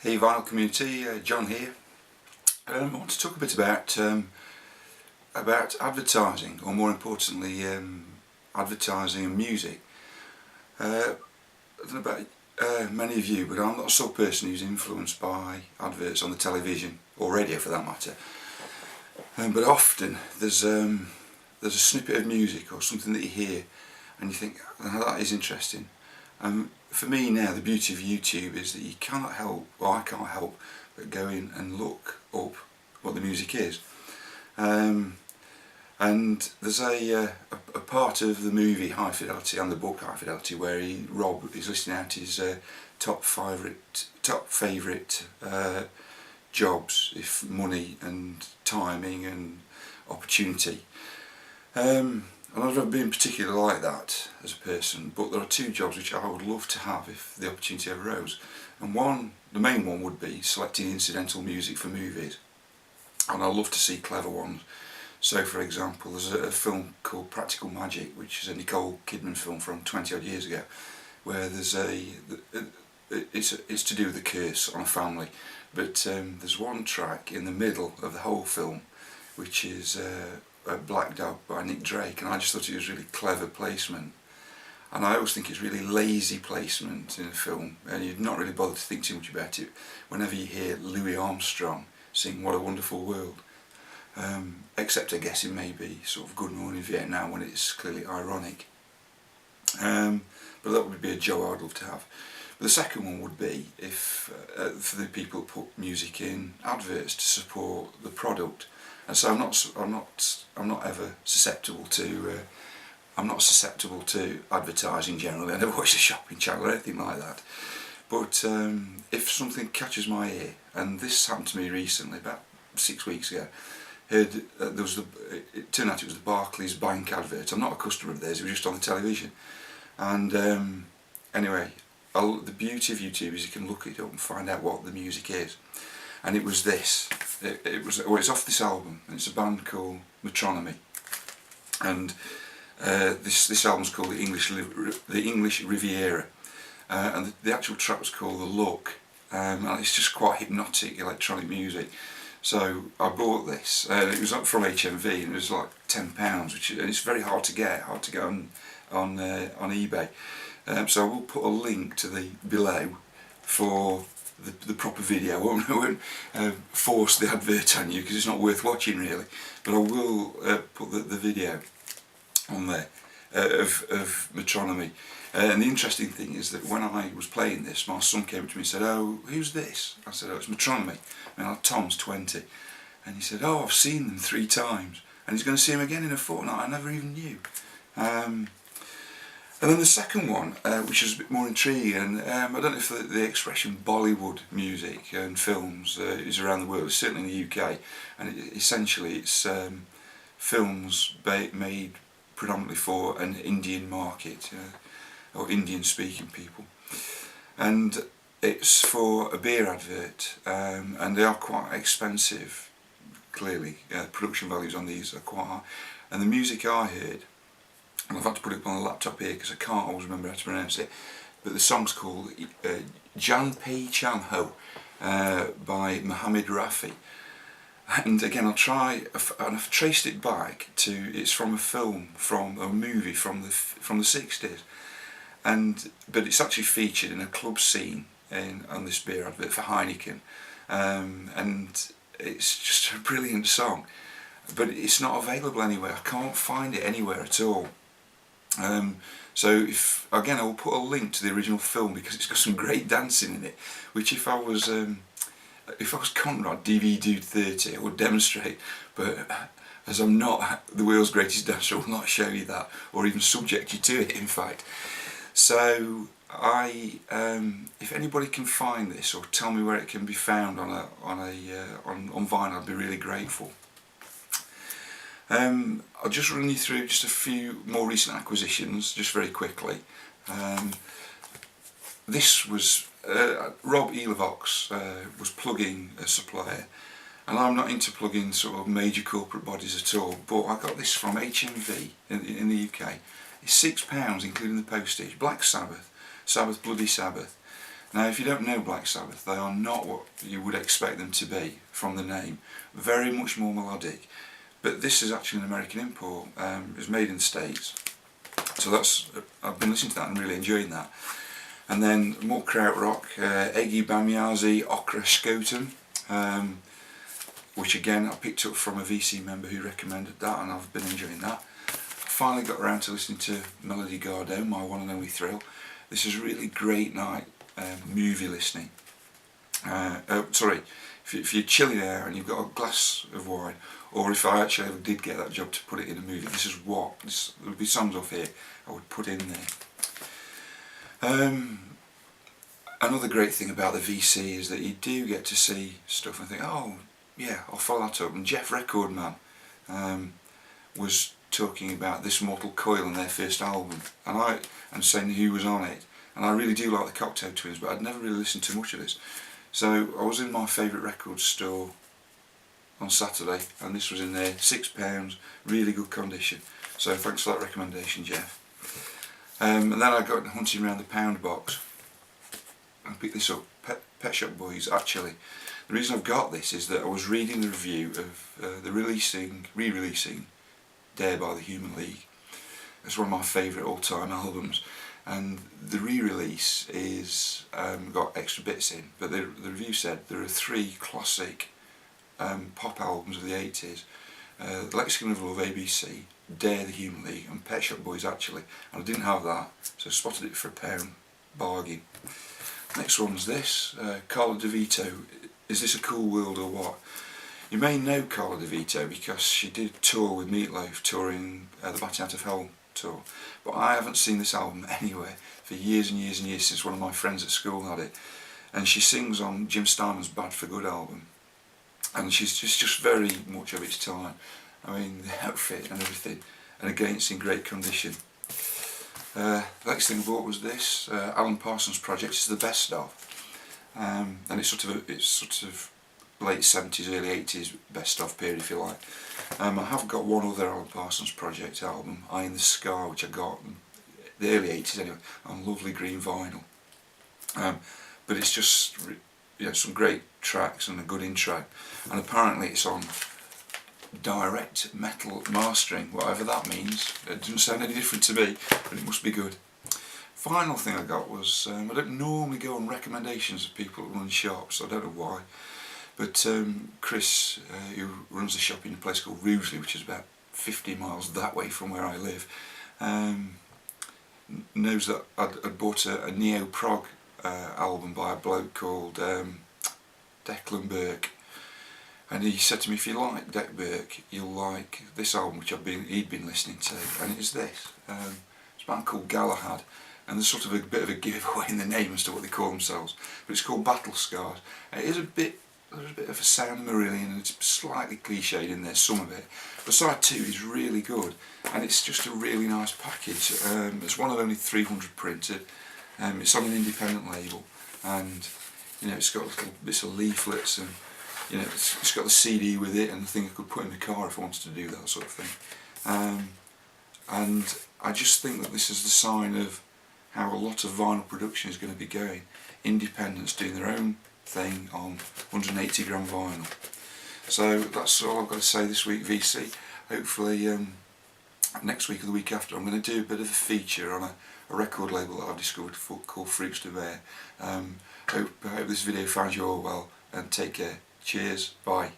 Hey vinyl community, John here. I want to talk a bit about advertising, or more importantly, advertising and music. I don't know about many of you, but I'm not a sort of person who's influenced by adverts on the television or radio for that matter. But often there's a snippet of music or something that you hear, and you think, oh, that is interesting. For me now, the beauty of YouTube is that you cannot help, or I can't help, but go in and look up what the music is. And there's a part of the movie High Fidelity and the book High Fidelity where Rob is listing out his top favourite jobs, if money and timing and opportunity. And I've never been particularly like that as a person, but there are two jobs which I would love to have if the opportunity ever arose. And the main one would be selecting incidental music for movies, and I love to see clever ones. So for example, there's a film called Practical Magic, which is a Nicole Kidman film from 20 odd years ago, where it's to do with the curse on a family, but there's one track in the middle of the whole film which is Black Dog by Nick Drake, and I just thought it was really clever placement. And I always think it's really lazy placement in a film, and you'd not really bother to think too much about it whenever you hear Louis Armstrong sing What a Wonderful World, except I guess it may be sort of Good Morning Vietnam when it's clearly ironic, but that would be a job I'd love to have. But the second one would be if for the people that put music in adverts to support the product. And so I'm not ever susceptible to advertising generally. I never watch the shopping channel or anything like that. But if something catches my ear, and this happened to me recently, about 6 weeks ago, it turned out it was the Barclays Bank advert. I'm not a customer of theirs, it was just on the television. And anyway, the beauty of YouTube is you can look it up and find out what the music is. And it was this. It's off this album, and it's a band called Metronomy, and this album's called the English Riviera, and the actual track was called The Look, and it's just quite hypnotic electronic music. So I bought this. It was from HMV, and it was like £10, and it's very hard to get on eBay. So I will put a link to the below for the proper video. I won't force the advert on you because it's not worth watching really, but I will put the video on there of Metronomy. And the interesting thing is that when I was playing this, my son came to me and said, "Oh, who's this?" I said, "Oh, it's Metronomy." And Tom's 20, and he said, "Oh, I've seen them 3 times, and he's going to see them again in a fortnight." I never even knew. And then the second one, which is a bit more intriguing, and I don't know if the expression Bollywood music and films is around the world. It's certainly in the UK, and essentially it's films made predominantly for an Indian market, or Indian-speaking people. And it's for a beer advert, and they are quite expensive, clearly. Production values on these are quite high. And the music I heard, and I've had to put it up on the laptop here because I can't always remember how to pronounce it, but the song's called Pehechan-Ho by Mohammed Rafi. And again, I've traced it back to, it's from a movie from the 60s, but it's actually featured in a club scene on this beer advert for Heineken, and it's just a brilliant song, but it's not available anywhere. I can't find it anywhere at all. So I will put a link to the original film because it's got some great dancing in it, which if I was Conrad, DV Dude 30, I would demonstrate, but as I'm not the world's greatest dancer, I will not show you that, or even subject you to it, in fact. So if anybody can find this or tell me where it can be found on vinyl, I'd be really grateful. I'll just run you through just a few more recent acquisitions, just very quickly. This was Rob Elevox was plugging a supplier, and I'm not into plugging sort of major corporate bodies at all, but I got this from HMV in the UK. It's £6 including the postage. Black Sabbath, Bloody Sabbath, Now, if you don't know Black Sabbath, they are not what you would expect them to be from the name. Very much more melodic, but this is actually an American import. It was made in the States, so I've been listening to that and really enjoying that. And then more krautrock, Egi Bamiazi, Okra Scotum, which again I picked up from a VC member who recommended that, and I've been enjoying that. I finally got around to listening to Melody Gardot, My One and Only Thrill. This is really great night movie listening. Sorry, if you're chilling out and you've got a glass of wine, or if I actually ever did get that job to put it in a movie, there would be songs off here I would put in there. Another great thing about the VC is that you do get to see stuff and think, oh yeah, I'll follow that up. And Jeff Recordman was talking about This Mortal Coil and their first album, and saying who was on it. And I really do like the Cocktail Twins, but I'd never really listened to much of this. So I was in my favourite record store on Saturday, and this was in there, £6, really good condition. So thanks for that recommendation, Jeff. And then I got hunting around the pound box and picked this up, Pet Shop Boys. Actually, the reason I've got this is that I was reading the review of the re-releasing Dare by the Human League. It's one of my favourite all-time albums, and the re-release is got extra bits in, but the review said there are 3 classic pop albums of the 80s, Lexicon of Love, ABC, Dare the Human League and Pet Shop Boys actually, and I didn't have that, so I spotted it for £1, bargain. Next one's this, Carla DeVito, Is This a Cool World or What? You may know Carla DeVito because she did a tour with Meatloaf, touring the Batting Out of Hell tour, but I haven't seen this album anywhere for years and years and years, since one of my friends at school had it, and she sings on Jim Steinman's Bad for Good album, and she's just very much of its time. I mean, the outfit and everything, and again it's in great condition. The next thing I bought was this, Alan Parsons Project. It's the best of, and it's sort of late 70s, early 80s best of period, if you like. I have got one other Alan Parsons Project album, Eye in the Scar, which I got in the early 80s anyway, on lovely green vinyl. But it's just, some great tracks and a good intro, and apparently it's on direct metal mastering, whatever that means. It doesn't sound any different to me, but it must be good. Final thing I got was, I don't normally go on recommendations of people that run shops, I don't know why, but Chris, who runs the shop in a place called Rugeley, which is about 50 miles that way from where I live, knows that I'd bought a neo-prog album by a bloke called Declan Burke. And he said to me, if you like Dec Burke, you'll like this album which he'd been listening to, and it's this. It's a band called Galahad, and there's sort of a bit of a giveaway in the name as to what they call themselves, but it's called Battle Scars. There's a bit of a sound of Marillion, and it's slightly cliched in there, some of it, but side 2 is really good, and it's just a really nice package. It's one of only 300 printed, it's on an independent label, and it's got little bits of leaflets, and it's got the CD with it and the thing I could put in the car if I wanted to do that sort of thing. And I just think that this is the sign of how a lot of vinyl production is going to be going. Independents doing their own thing on 180 gram vinyl. So that's all I've got to say this week, VC. Hopefully next week or the week after I'm going to do a bit of a feature on a record label that I've discovered called Fruits de Bear. I hope this video finds you all well, and take care. Cheers, bye.